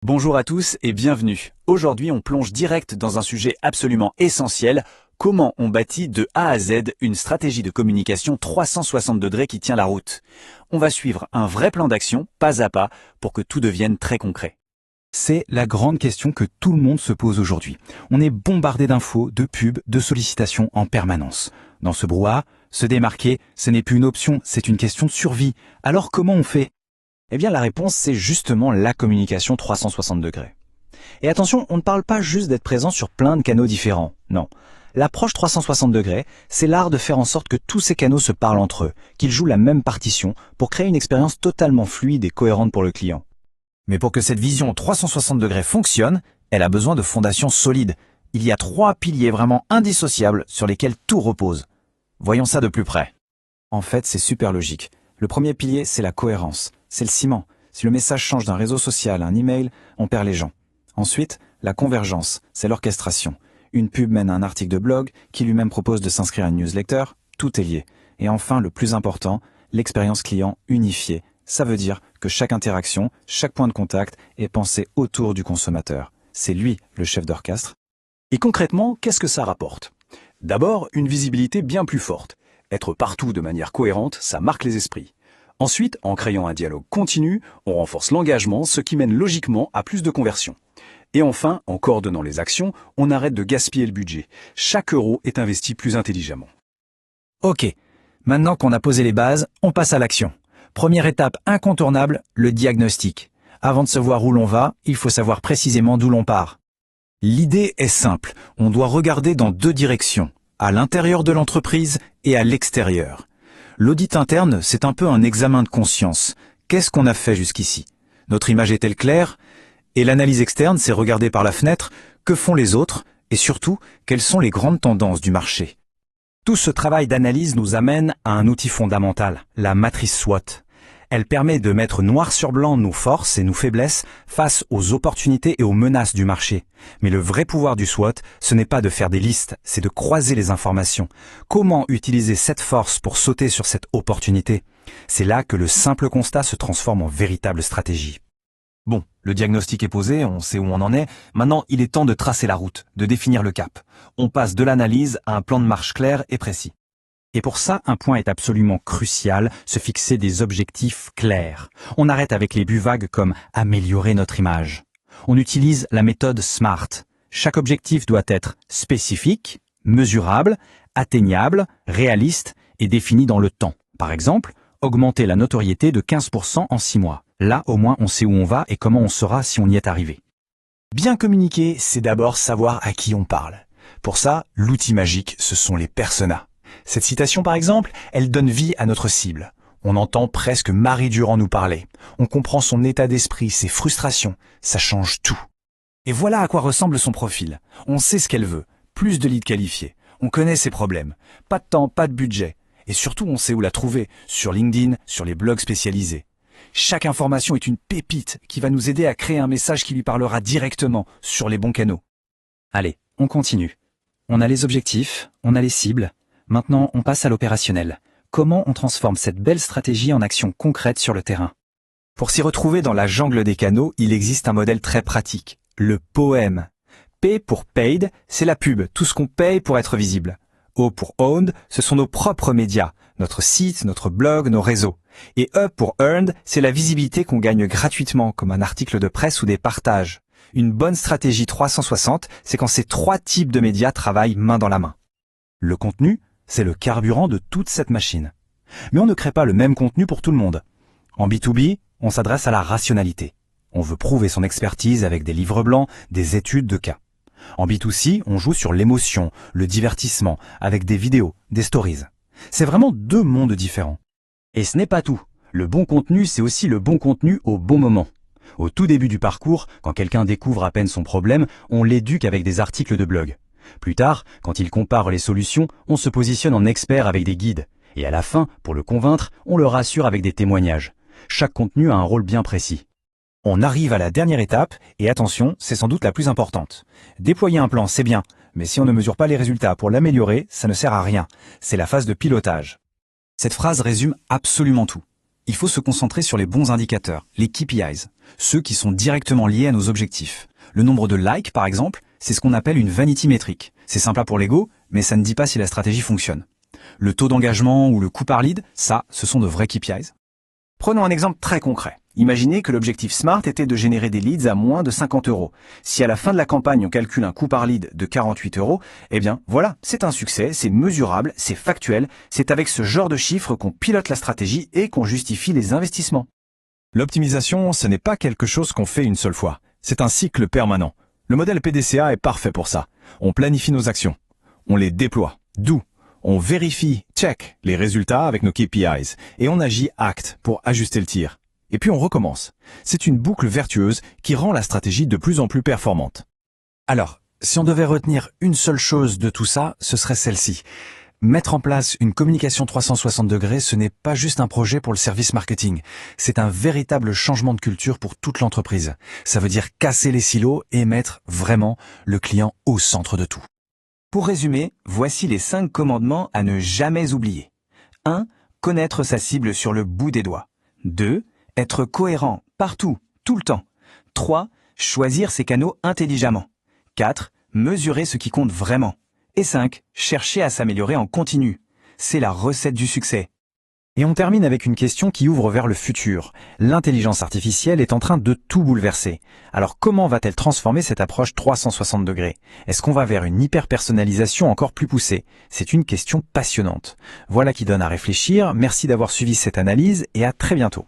Bonjour à tous et bienvenue. Aujourd'hui, on plonge direct dans un sujet absolument essentiel. Comment on bâtit de A à Z une stratégie de communication 360 degrés qui tient la route? On va suivre un vrai plan d'action, pas à pas, pour que tout devienne très concret. C'est la grande question que tout le monde se pose aujourd'hui. On est bombardé d'infos, de pubs, de sollicitations en permanence. Dans ce brouhaha, se démarquer, ce n'est plus une option, c'est une question de survie. Alors comment on fait? Eh bien, la réponse, c'est justement la communication 360 degrés. Et attention, on ne parle pas juste d'être présent sur plein de canaux différents. Non. L'approche 360 degrés, c'est l'art de faire en sorte que tous ces canaux se parlent entre eux, qu'ils jouent la même partition pour créer une expérience totalement fluide et cohérente pour le client. Mais pour que cette vision 360 degrés fonctionne, elle a besoin de fondations solides. Il y a 3 piliers vraiment indissociables sur lesquels tout repose. Voyons ça de plus près. En fait, c'est super logique. Le premier pilier, c'est la cohérence. C'est le ciment. Si le message change d'un réseau social à un email, on perd les gens. Ensuite, la convergence, c'est l'orchestration. Une pub mène à un article de blog qui lui-même propose de s'inscrire à une newsletter, tout est lié. Et enfin, le plus important, l'expérience client unifiée. Ça veut dire que chaque interaction, chaque point de contact est pensé autour du consommateur. C'est lui le chef d'orchestre. Et concrètement, qu'est-ce que ça rapporte? D'abord, une visibilité bien plus forte. Être partout de manière cohérente, ça marque les esprits. Ensuite, en créant un dialogue continu, on renforce l'engagement, ce qui mène logiquement à plus de conversions. Et enfin, en coordonnant les actions, on arrête de gaspiller le budget. Chaque euro est investi plus intelligemment. Ok, maintenant qu'on a posé les bases, on passe à l'action. Première étape incontournable, le diagnostic. Avant de savoir où l'on va, il faut savoir précisément d'où l'on part. L'idée est simple, on doit regarder dans 2 directions, à l'intérieur de l'entreprise et à l'extérieur. L'audit interne, c'est un peu un examen de conscience. Qu'est-ce qu'on a fait jusqu'ici? Notre image est-elle claire? Et l'analyse externe, c'est regarder par la fenêtre, que font les autres? Et surtout, quelles sont les grandes tendances du marché? Tout ce travail d'analyse nous amène à un outil fondamental, la matrice SWOT. Elle permet de mettre noir sur blanc nos forces et nos faiblesses face aux opportunités et aux menaces du marché. Mais le vrai pouvoir du SWOT, ce n'est pas de faire des listes, c'est de croiser les informations. Comment utiliser cette force pour sauter sur cette opportunité? C'est là que le simple constat se transforme en véritable stratégie. Bon, le diagnostic est posé, on sait où on en est. Maintenant, il est temps de tracer la route, de définir le cap. On passe de l'analyse à un plan de marche clair et précis. Et pour ça, un point est absolument crucial, se fixer des objectifs clairs. On arrête avec les buts vagues comme améliorer notre image. On utilise la méthode SMART. Chaque objectif doit être spécifique, mesurable, atteignable, réaliste et défini dans le temps. Par exemple, augmenter la notoriété de 15% en 6 mois. Là, au moins, on sait où on va et comment on sera si on y est arrivé. Bien communiquer, c'est d'abord savoir à qui on parle. Pour ça, l'outil magique, ce sont les personas. Cette citation, par exemple, elle donne vie à notre cible. On entend presque Marie Durand nous parler. On comprend son état d'esprit, ses frustrations. Ça change tout. Et voilà à quoi ressemble son profil. On sait ce qu'elle veut. Plus de leads qualifiés. On connaît ses problèmes. Pas de temps, pas de budget. Et surtout, on sait où la trouver. Sur LinkedIn, sur les blogs spécialisés. Chaque information est une pépite qui va nous aider à créer un message qui lui parlera directement sur les bons canaux. Allez, on continue. On a les objectifs, on a les cibles. Maintenant, on passe à l'opérationnel. Comment on transforme cette belle stratégie en action concrète sur le terrain? Pour s'y retrouver dans la jungle des canaux, il existe un modèle très pratique, le POEM. P pour paid, c'est la pub, tout ce qu'on paye pour être visible. O pour owned, ce sont nos propres médias, notre site, notre blog, nos réseaux. Et E pour earned, c'est la visibilité qu'on gagne gratuitement, comme un article de presse ou des partages. Une bonne stratégie 360, c'est quand ces 3 types de médias travaillent main dans la main. Le contenu, c'est le carburant de toute cette machine. Mais on ne crée pas le même contenu pour tout le monde. En B2B, on s'adresse à la rationalité. On veut prouver son expertise avec des livres blancs, des études de cas. En B2C, on joue sur l'émotion, le divertissement, avec des vidéos, des stories. C'est vraiment 2 mondes différents. Et ce n'est pas tout. Le bon contenu, c'est aussi le bon contenu au bon moment. Au tout début du parcours, quand quelqu'un découvre à peine son problème, on l'éduque avec des articles de blog. Plus tard, quand il compare les solutions, on se positionne en expert avec des guides. Et à la fin, pour le convaincre, on le rassure avec des témoignages. Chaque contenu a un rôle bien précis. On arrive à la dernière étape, et attention, c'est sans doute la plus importante. Déployer un plan, c'est bien, mais si on ne mesure pas les résultats pour l'améliorer, ça ne sert à rien. C'est la phase de pilotage. Cette phrase résume absolument tout. Il faut se concentrer sur les bons indicateurs, les KPIs, ceux qui sont directement liés à nos objectifs. Le nombre de likes, par exemple, c'est ce qu'on appelle une vanity métrique. C'est sympa pour l'ego, mais ça ne dit pas si la stratégie fonctionne. Le taux d'engagement ou le coût par lead, ça, ce sont de vrais KPIs. Prenons un exemple très concret. Imaginez que l'objectif SMART était de générer des leads à moins de 50 €. Si à la fin de la campagne on calcule un coût par lead de 48 €, eh bien voilà, c'est un succès, c'est mesurable, c'est factuel, c'est avec ce genre de chiffres qu'on pilote la stratégie et qu'on justifie les investissements. L'optimisation, ce n'est pas quelque chose qu'on fait une seule fois. C'est un cycle permanent. Le modèle PDCA est parfait pour ça. On planifie nos actions. On les déploie. Do. On vérifie, check, les résultats avec nos KPIs. Et on agit act pour ajuster le tir. Et puis on recommence. C'est une boucle vertueuse qui rend la stratégie de plus en plus performante. Alors, si on devait retenir une seule chose de tout ça, ce serait celle-ci. Mettre en place une communication 360 degrés, ce n'est pas juste un projet pour le service marketing. C'est un véritable changement de culture pour toute l'entreprise. Ça veut dire casser les silos et mettre vraiment le client au centre de tout. Pour résumer, voici les 5 commandements à ne jamais oublier. 1. Connaître sa cible sur le bout des doigts. 2. Être cohérent partout, tout le temps. 3. Choisir ses canaux intelligemment. 4. Mesurer ce qui compte vraiment. Et 5. Chercher à s'améliorer en continu. C'est la recette du succès. Et on termine avec une question qui ouvre vers le futur. L'intelligence artificielle est en train de tout bouleverser. Alors comment va-t-elle transformer cette approche 360 degrés? Est-ce qu'on va vers une hyper-personnalisation encore plus poussée? C'est une question passionnante. Voilà qui donne à réfléchir. Merci d'avoir suivi cette analyse et à très bientôt.